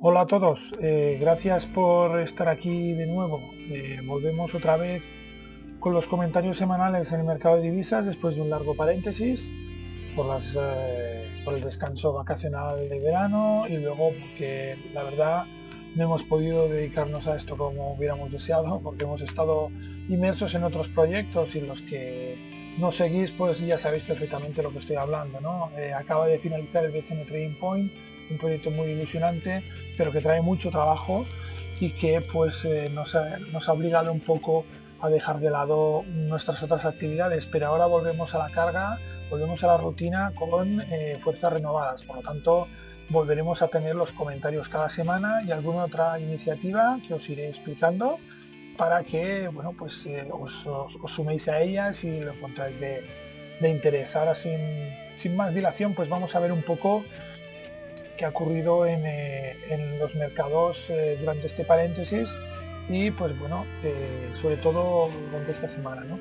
Hola a todos, gracias por estar aquí de nuevo. Volvemos otra vez con los comentarios semanales en el mercado de divisas después de un largo paréntesis por el descanso vacacional de verano y luego porque la verdad no hemos podido dedicarnos a esto como hubiéramos deseado porque hemos estado inmersos en otros proyectos y los que no seguís pues ya sabéis perfectamente lo que estoy hablando, ¿no? Acaba de finalizar el BCN Trading Point, un proyecto muy ilusionante pero que trae mucho trabajo y que pues nos ha obligado un poco a dejar de lado nuestras otras actividades, pero ahora volvemos a la carga, volvemos a la rutina con fuerzas renovadas. Por lo tanto, volveremos a tener los comentarios cada semana y alguna otra iniciativa que os iré explicando para que bueno, pues, os suméis a ellas y lo encontráis de interés. Ahora, sin más dilación, pues vamos a ver un poco qué ha ocurrido en los mercados durante este paréntesis y pues bueno, sobre todo durante esta semana, ¿no?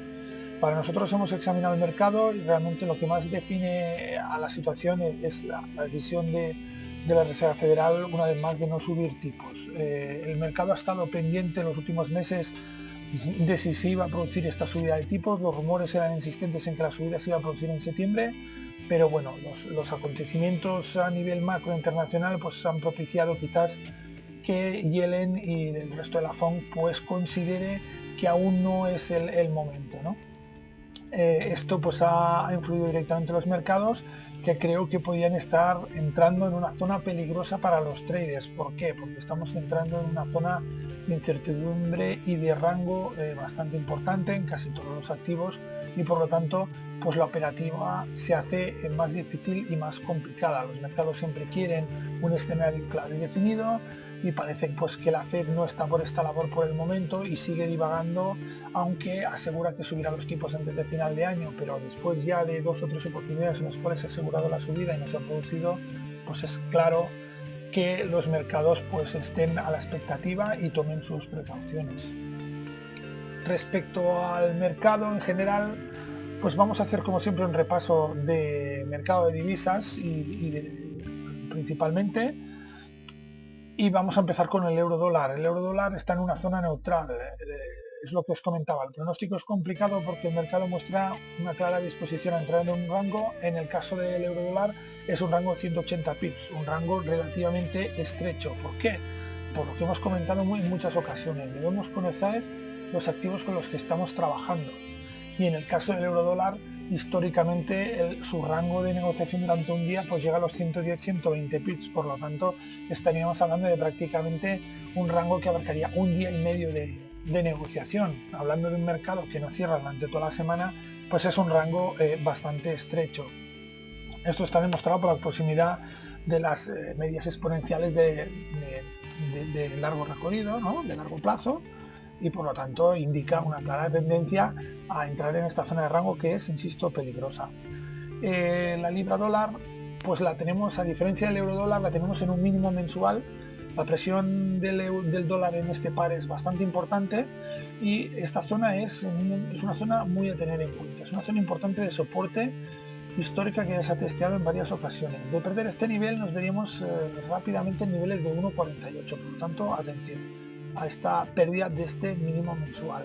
Para nosotros hemos examinado el mercado y realmente lo que más define a la situación es la decisión de la Reserva Federal una vez más de no subir tipos. El mercado ha estado pendiente en los últimos meses de si se iba a producir esta subida de tipos. Los rumores eran insistentes en que la subida se iba a producir en septiembre, pero bueno, los acontecimientos a nivel macro internacional pues han propiciado quizás que Yellen y el resto de la FOMC pues considere que aún no es el momento, ¿no? Esto pues ha influido directamente en los mercados, que creo que podrían estar entrando en una zona peligrosa para los traders. ¿Por qué? Porque estamos entrando en una zona de incertidumbre y de rango bastante importante en casi todos los activos y por lo tanto pues la operativa se hace más difícil y más complicada. Los mercados siempre quieren un escenario claro y definido y parece pues que la Fed no está por esta labor por el momento y sigue divagando, aunque asegura que subirá los tipos antes de final de año, pero después ya de 2 o 3 oportunidades en las cuales ha asegurado la subida y no se ha producido, pues es claro que los mercados pues estén a la expectativa y tomen sus precauciones. Respecto al mercado en general, pues vamos a hacer como siempre un repaso de mercado de divisas principalmente, y vamos a empezar con el euro dólar. El euro dólar está en una zona neutral. Es lo que os comentaba. El pronóstico es complicado porque el mercado muestra una clara disposición a entrar en un rango. En el caso del euro dólar es un rango de 180 pips, un rango relativamente estrecho. ¿Por qué? Por lo que hemos comentado en muchas ocasiones. Debemos conocer los activos con los que estamos trabajando. Y en el caso del euro dólar, históricamente su rango de negociación durante un día pues llega a los 110-120 pips, por lo tanto estaríamos hablando de prácticamente un rango que abarcaría un día y medio de negociación. Hablando de un mercado que no cierra durante toda la semana, pues es un rango bastante estrecho. Esto está demostrado por la proximidad de las medias exponenciales de largo recorrido, ¿no? De largo plazo, y por lo tanto indica una clara tendencia a entrar en esta zona de rango que es, insisto, peligrosa. La libra dólar, pues la tenemos, a diferencia del euro dólar, la tenemos en un mínimo mensual. La presión del dólar en este par es bastante importante y esta zona es una zona muy a tener en cuenta. Es una zona importante de soporte histórica que ya se ha testeado en varias ocasiones. De perder este nivel nos veríamos rápidamente en niveles de 1,48, por lo tanto, atención a esta pérdida de este mínimo mensual.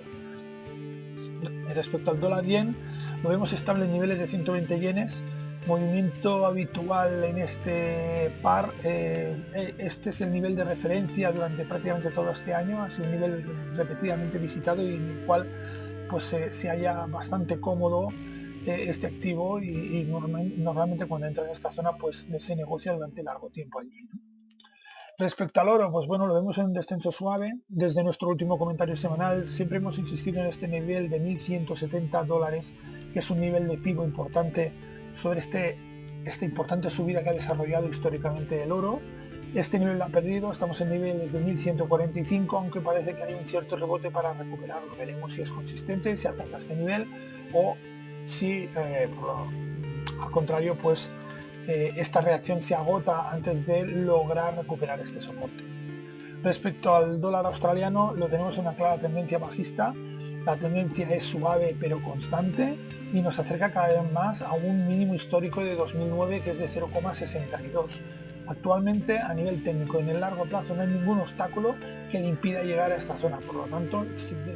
Respecto al dólar yen, lo vemos estable en niveles de 120 yenes, movimiento habitual en este par. Este es el nivel de referencia durante prácticamente todo este año, ha sido un nivel repetidamente visitado y en el cual pues se halla bastante cómodo este activo y normalmente cuando entra en esta zona pues se negocia durante largo tiempo allí, ¿no? Respecto al oro, pues bueno, lo vemos en un descenso suave. Desde nuestro último comentario semanal siempre hemos insistido en este nivel de $1.170, que es un nivel de FIBO importante sobre esta importante subida que ha desarrollado históricamente el oro. Este nivel lo ha perdido, estamos en niveles de 1.145, aunque parece que hay un cierto rebote para recuperarlo. Veremos si es consistente, si alcanza este nivel o si al contrario pues esta reacción se agota antes de lograr recuperar este soporte. Respecto al dólar australiano, lo tenemos en una clara tendencia bajista. La tendencia es suave pero constante y nos acerca cada vez más a un mínimo histórico de 2009 que es de 0,62. Actualmente, a nivel técnico, en el largo plazo no hay ningún obstáculo que le impida llegar a esta zona. Por lo tanto,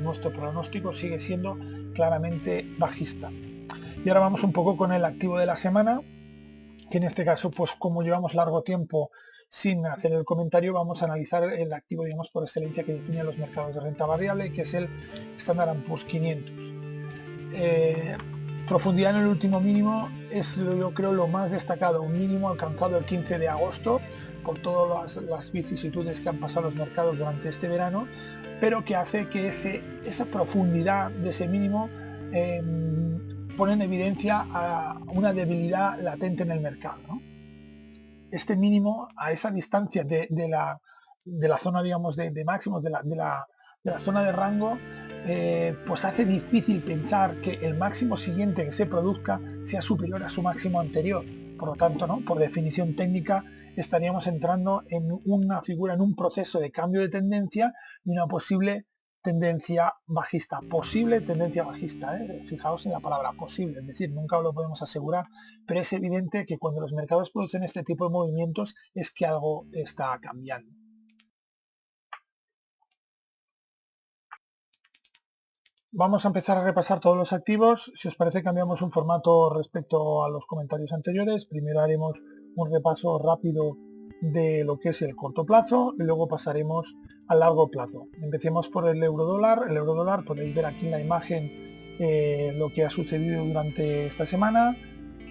nuestro pronóstico sigue siendo claramente bajista. Y ahora vamos un poco con el activo de la semana, que en este caso, pues como llevamos largo tiempo sin hacer el comentario, vamos a analizar el activo, digamos, por excelencia que define los mercados de renta variable, que es el Standard & Poor's 500. Profundidad en el último mínimo es, yo creo, lo más destacado, un mínimo alcanzado el 15 de agosto por todas las vicisitudes que han pasado los mercados durante este verano, pero que hace que esa profundidad de ese mínimo pone en evidencia a una debilidad latente en el mercado, ¿no? Este mínimo, a esa distancia de la zona, digamos, de máximos, de la zona de rango, pues hace difícil pensar que el máximo siguiente que se produzca sea superior a su máximo anterior. Por lo tanto, ¿no?, por definición técnica, estaríamos entrando en una figura, en un proceso de cambio de tendencia y una posible tendencia bajista. Posible tendencia bajista, fijaos en la palabra posible, es decir, nunca lo podemos asegurar, pero es evidente que cuando los mercados producen este tipo de movimientos es que algo está cambiando. Vamos a empezar a repasar todos los activos. Si os parece, cambiamos un formato respecto a los comentarios anteriores. Primero haremos un repaso rápido de lo que es el corto plazo y luego pasaremos al largo plazo. Empecemos por el euro dólar. El euro dólar, podéis ver aquí en la imagen lo que ha sucedido durante esta semana.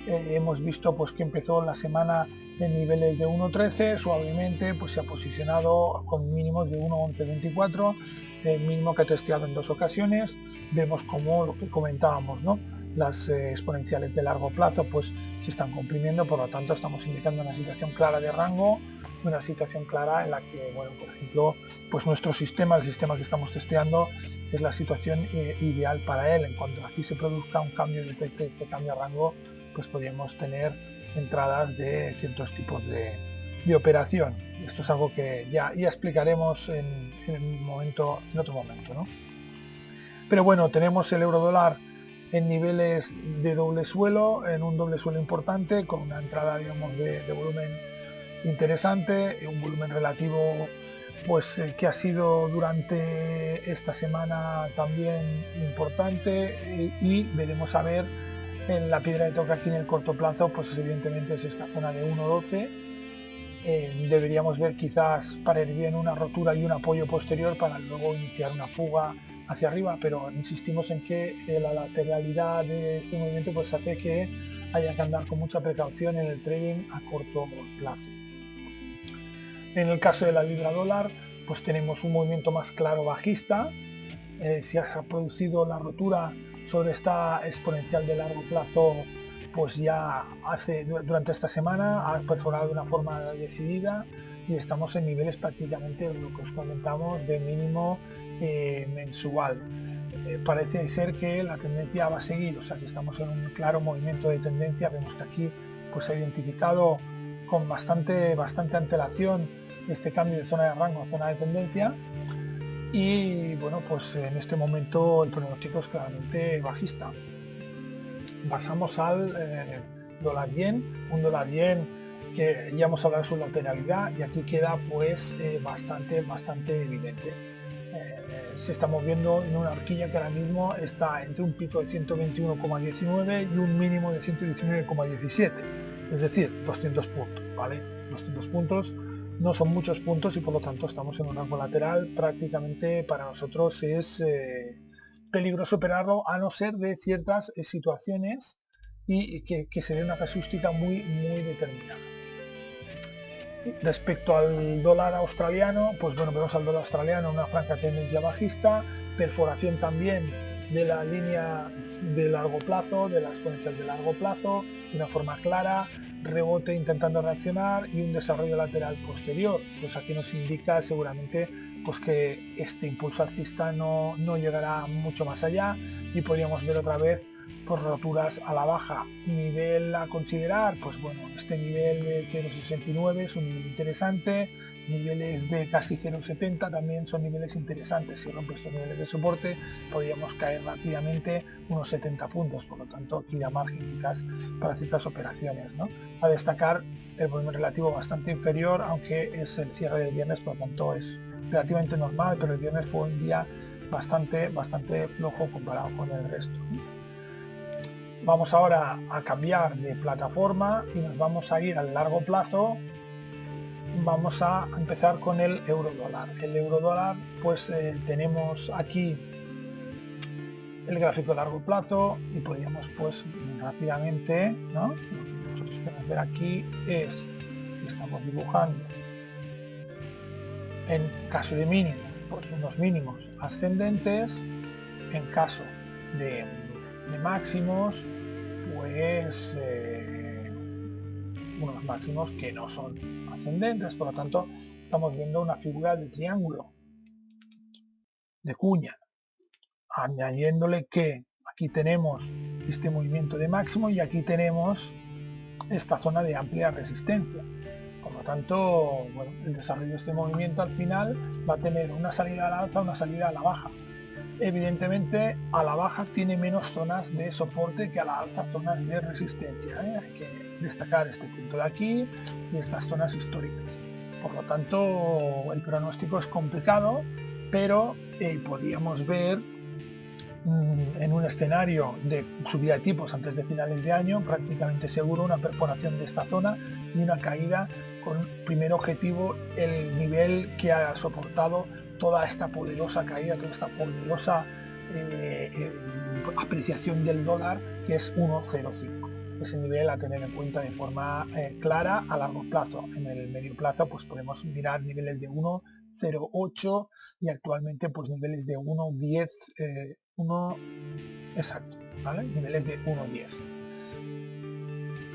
Hemos visto pues que empezó la semana en niveles de 1.13, suavemente pues se ha posicionado con mínimos de 1.1124, el mínimo que ha testeado en 2 ocasiones. Vemos como lo que comentábamos, ¿no?, las exponenciales de largo plazo pues se están comprimiendo, por lo tanto estamos indicando una situación clara de rango, una situación clara en la que, bueno, por ejemplo, pues nuestro sistema, el sistema que estamos testeando, es la situación ideal para él. En cuanto aquí se produzca un cambio de este cambio a rango, pues podríamos tener entradas de ciertos tipos de operación. Esto es algo que ya explicaremos en otro momento, ¿no? Pero bueno, tenemos el euro dólar en niveles de doble suelo, en un doble suelo importante, con una entrada, digamos, de volumen interesante, un volumen relativo pues que ha sido durante esta semana también importante, y veremos a ver en la piedra de toque aquí en el corto plazo, pues evidentemente es esta zona de 1.12. Deberíamos ver quizás para ir bien una rotura y un apoyo posterior para luego iniciar una fuga hacia arriba, pero insistimos en que la lateralidad de este movimiento pues hace que haya que andar con mucha precaución en el trading a corto plazo. En el caso de la libra dólar, pues tenemos un movimiento más claro bajista. Se ha producido la rotura sobre esta exponencial de largo plazo, pues ya durante esta semana ha perforado de una forma decidida y estamos en niveles prácticamente, lo que os comentamos, de mínimo mensual. Parece ser que la tendencia va a seguir, o sea que estamos en un claro movimiento de tendencia. Vemos que aquí pues se ha identificado con bastante antelación este cambio de zona de rango a zona de tendencia. Y bueno, pues en este momento el pronóstico es claramente bajista. Pasamos al dólar yen, un dólar yen que ya hemos hablado de su lateralidad y aquí queda pues bastante evidente. Se está moviendo en una horquilla que ahora mismo está entre un pico de 121,19 y un mínimo de 119,17, es decir, 200 puntos, ¿vale? 200 puntos no son muchos puntos y por lo tanto estamos en un rango lateral. Prácticamente para nosotros es peligroso operarlo, a no ser de ciertas situaciones y que se dé una casuística muy determinada. Respecto al dólar australiano, pues bueno, vemos al dólar australiano una franca tendencia bajista, perforación también de la línea de largo plazo, de la exponencial de largo plazo, de una forma clara, rebote intentando reaccionar y un desarrollo lateral posterior. Pues aquí nos indica seguramente pues que este impulso alcista no llegará mucho más allá y podríamos ver otra vez pues roturas a la baja. Nivel a considerar, pues bueno, este nivel de 0,69 es un nivel interesante, niveles de casi 0,70 también son niveles interesantes. Si rompe estos niveles de soporte podríamos caer rápidamente unos 70 puntos, por lo tanto aquí da margen quizás para ciertas operaciones, ¿no? A destacar el volumen relativo bastante inferior, aunque es el cierre del viernes, por lo tanto es relativamente normal, pero el viernes fue un día bastante flojo comparado con el resto. Vamos ahora a cambiar de plataforma y nos vamos a ir al largo plazo. Vamos a empezar con el euro dólar. El euro dólar, pues tenemos aquí el gráfico a largo plazo y podríamos pues rápidamente, ¿no? Lo que nosotros podemos ver aquí es que estamos dibujando en caso de mínimos, pues unos mínimos ascendentes. En caso de máximos, pues unos máximos que no son ascendentes, por lo tanto estamos viendo una figura de triángulo, de cuña, añadiéndole que aquí tenemos este movimiento de máximo y aquí tenemos esta zona de amplia resistencia. Por lo tanto, bueno, el desarrollo de este movimiento al final va a tener una salida a la alza, una salida a la baja. Evidentemente a la baja tiene menos zonas de soporte que a la alza zonas de resistencia, ¿eh? Hay que destacar este punto de aquí y estas zonas históricas. Por lo tanto, el pronóstico es complicado, pero podríamos ver en un escenario de subida de tipos antes de finales de año prácticamente seguro una perforación de esta zona y una caída con primer objetivo el nivel que ha soportado toda esta poderosa caída, toda esta poderosa apreciación del dólar, que es 1,05. Ese nivel a tener en cuenta de forma clara a largo plazo. En el medio plazo pues podemos mirar niveles de 1,08 y actualmente pues niveles de 1,10, exacto, ¿vale? Niveles de 1,10.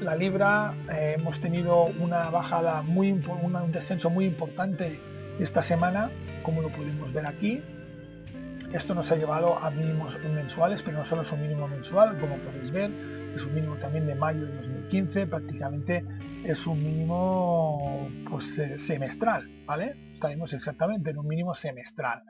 La libra hemos tenido una bajada un descenso muy importante esta semana, como lo podemos ver aquí. Esto nos ha llevado a mínimos mensuales, pero no solo es un mínimo mensual, como podéis ver, es un mínimo también de mayo de 2015, prácticamente es un mínimo pues semestral, ¿vale? Estaremos exactamente en un mínimo semestral.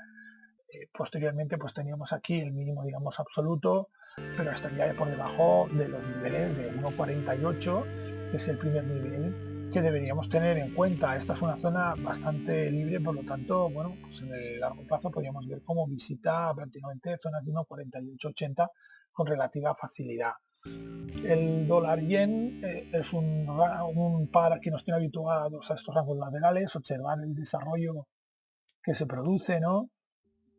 Posteriormente pues teníamos aquí el mínimo digamos absoluto, pero estaría por debajo de los niveles de 1,48, que es el primer nivel que deberíamos tener en cuenta. Esta es una zona bastante libre, por lo tanto, bueno, pues en el largo plazo podríamos ver cómo visita prácticamente zonas de 1,4880 con relativa facilidad. El dólar yen es un par que nos tiene habituados a estos rangos laterales, observar el desarrollo que se produce, ¿no?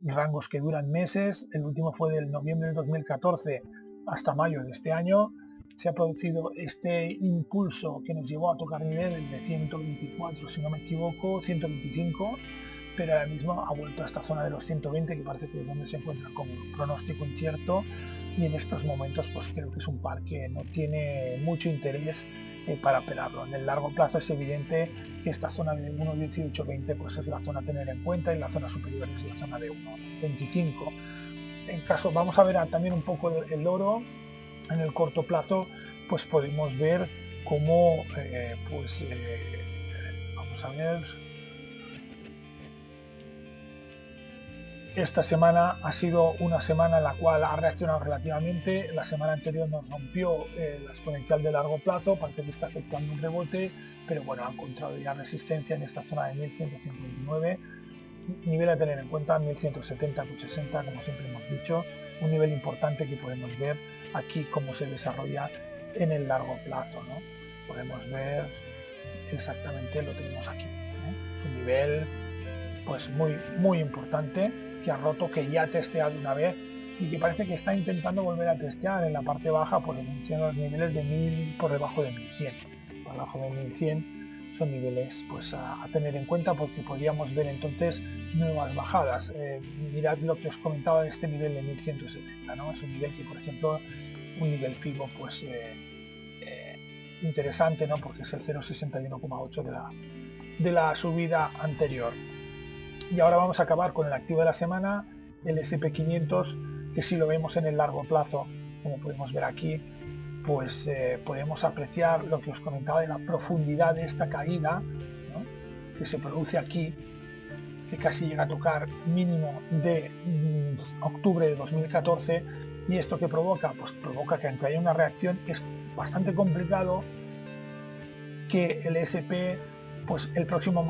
Rangos que duran meses. El último fue del noviembre del 2014 hasta mayo de este año. Se ha producido este impulso que nos llevó a tocar niveles de 124, si no me equivoco, 125, pero ahora mismo ha vuelto a esta zona de los 120, que parece que es donde se encuentra como pronóstico incierto, y en estos momentos pues creo que es un par que no tiene mucho interés para operarlo. En el largo plazo es evidente que esta zona de 1,1820 pues es la zona a tener en cuenta y la zona superior es la zona de 1,25. En caso, vamos a ver también un poco el oro. En el corto plazo pues podemos ver cómo vamos a ver, esta semana ha sido una semana en la cual ha reaccionado relativamente. La semana anterior nos rompió la exponencial de largo plazo, parece que está efectuando un rebote, pero bueno, ha encontrado ya resistencia en esta zona de 1159, nivel a tener en cuenta 1170,60, como siempre hemos dicho, un nivel importante que podemos ver aquí cómo se desarrolla en el largo plazo, ¿no? Podemos ver exactamente, lo tenemos aquí, ¿eh? Es un nivel pues muy importante que ha roto, que ya ha testeado una vez y que parece que está intentando volver a testear en la parte baja por los niveles de 1000, por debajo de 1100. Por debajo de 1100 son niveles pues a tener en cuenta, porque podríamos ver entonces nuevas bajadas. Mirad lo que os comentaba de este nivel de 1170, ¿no? Es un nivel que, por ejemplo, un nivel FIBO pues interesante, ¿no? Porque es el 0,61,8 de la subida anterior. Y ahora vamos a acabar con el activo de la semana, el S&P 500, que si lo vemos en el largo plazo como podemos ver aquí, pues podemos apreciar lo que os comentaba de la profundidad de esta caída, ¿no?, que se produce aquí, que casi llega a tocar mínimo de octubre de 2014. ¿Y esto qué provoca? Pues provoca que, aunque haya una reacción, es bastante complicado que el S&P, pues el próximo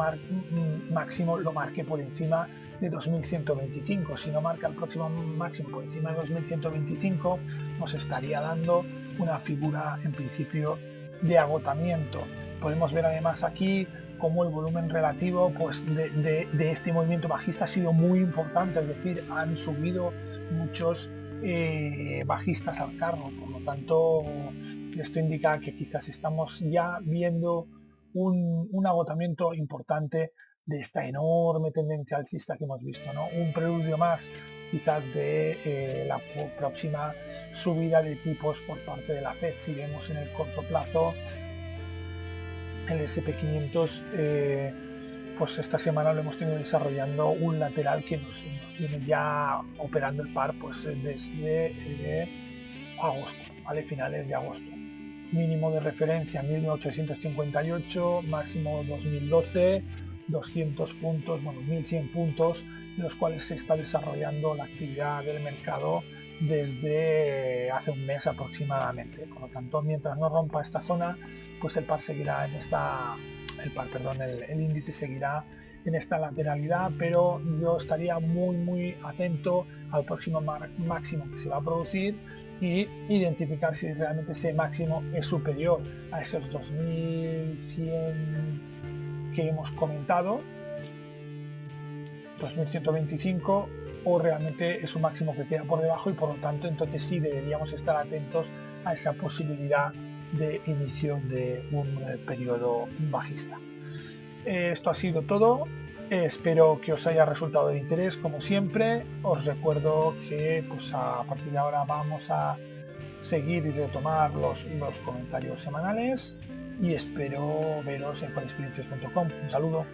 máximo lo marque por encima de 2125. Si no marca el próximo máximo por encima de 2125, nos estaría dando una figura en principio de agotamiento. Podemos ver además aquí cómo el volumen relativo, pues de este movimiento bajista ha sido muy importante, es decir, han subido muchos bajistas al carro. Por lo tanto, esto indica que quizás estamos ya viendo un agotamiento importante de esta enorme tendencia alcista que hemos visto, ¿no? Un preludio más quizás de la próxima subida de tipos por parte de la Fed. Si vemos en el corto plazo, el S&P 500 pues esta semana lo hemos tenido desarrollando un lateral que nos viene ya operando el par pues desde agosto, ¿vale? Finales de agosto. Mínimo de referencia 1858, máximo 2012, 200 puntos, bueno, 1100 puntos, en los cuales se está desarrollando la actividad del mercado desde hace un mes aproximadamente. Por lo tanto, mientras no rompa esta zona, pues el par seguirá en esta, el índice seguirá en esta lateralidad, pero yo estaría muy atento al próximo máximo que se va a producir y identificar si realmente ese máximo es superior a esos 2100 que hemos comentado, 2125, o realmente es un máximo que queda por debajo, y por lo tanto entonces sí deberíamos estar atentos a esa posibilidad de inicio de un periodo bajista. Esto ha sido todo. Espero que os haya resultado de interés, como siempre. Os recuerdo que pues a partir de ahora vamos a seguir y retomar los comentarios semanales, y espero veros en foreexperiences.com. Un saludo.